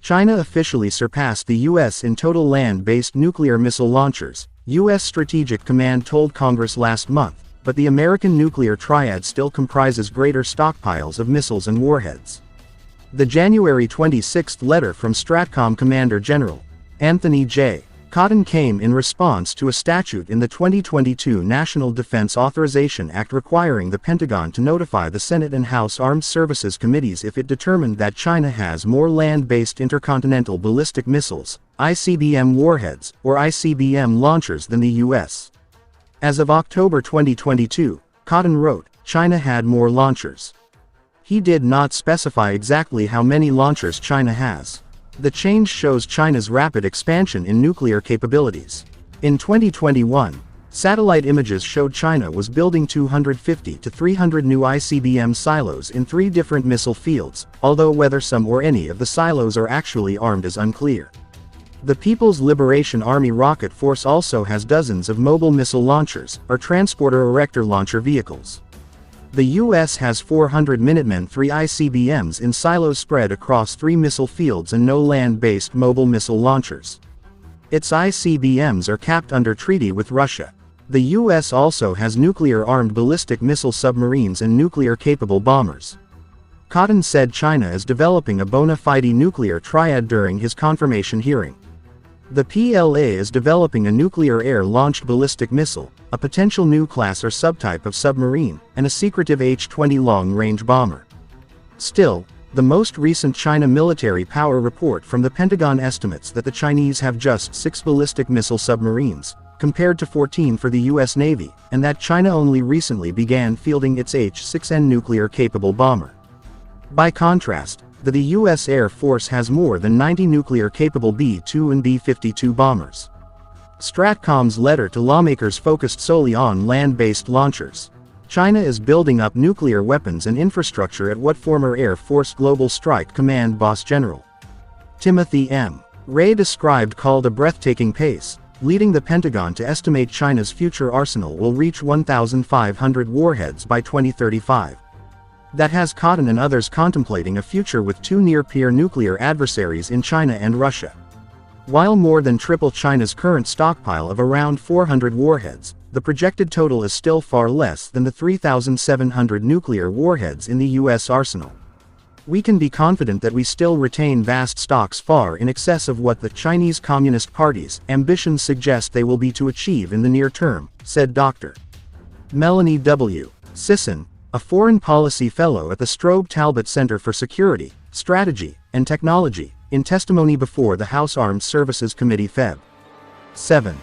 China officially surpassed the U.S. in total land-based nuclear missile launchers, U.S. Strategic Command told Congress last month, but the American nuclear triad still comprises greater stockpiles of missiles and warheads. The January 26 letter from STRATCOM Commander General Anthony J. Cotton came in response to a statute in the 2022 National Defense Authorization Act requiring the Pentagon to notify the Senate and House Armed Services Committees if it determined that China has more land-based intercontinental ballistic missiles, ICBM warheads, or ICBM launchers than the U.S. As of October 2022, Cotton wrote, China had more launchers. He did not specify exactly how many launchers China has. The change shows China's rapid expansion in nuclear capabilities. In 2021, satellite images showed China was building 250 to 300 new ICBM silos in 3 different missile fields, although whether some or any of the silos are actually armed is unclear. The People's Liberation Army Rocket Force also has dozens of mobile missile launchers, or transporter erector launcher vehicles. The U.S. has 400 Minuteman III ICBMs in silos spread across 3 missile fields and no land-based mobile missile launchers. Its ICBMs are capped under treaty with Russia. The U.S. also has nuclear-armed ballistic missile submarines and nuclear-capable bombers. Cotton said China is developing a bona fide nuclear triad during his confirmation hearing. The PLA is developing a nuclear air-launched ballistic missile, a potential new class or subtype of submarine, and a secretive H-20 long-range bomber. Still, the most recent China military power report from the Pentagon estimates that the Chinese have just 6 ballistic missile submarines, compared to 14 for the U.S. Navy, and that China only recently began fielding its H-6N nuclear-capable bomber. By contrast, the U.S. Air Force has more than 90 nuclear-capable B-2 and B-52 bombers. STRATCOM's letter to lawmakers focused solely on land-based launchers. China is building up nuclear weapons and infrastructure at what former Air Force Global Strike Command Boss General Timothy M. Ray described called a breathtaking pace, leading the Pentagon to estimate China's future arsenal will reach 1,500 warheads by 2035. That has Cotton and others contemplating a future with 2 near-peer nuclear adversaries in China and Russia. While more than triple China's current stockpile of around 400 warheads, the projected total is still far less than the 3,700 nuclear warheads in the U.S. arsenal. We can be confident that we still retain vast stocks far in excess of what the Chinese Communist Party's ambitions suggest they will be to achieve in the near term, said Dr. Melanie W. Sisson, a foreign policy fellow at the Strobe Talbot Center for Security, Strategy, and Technology, in testimony before the House Armed Services Committee Feb. 7.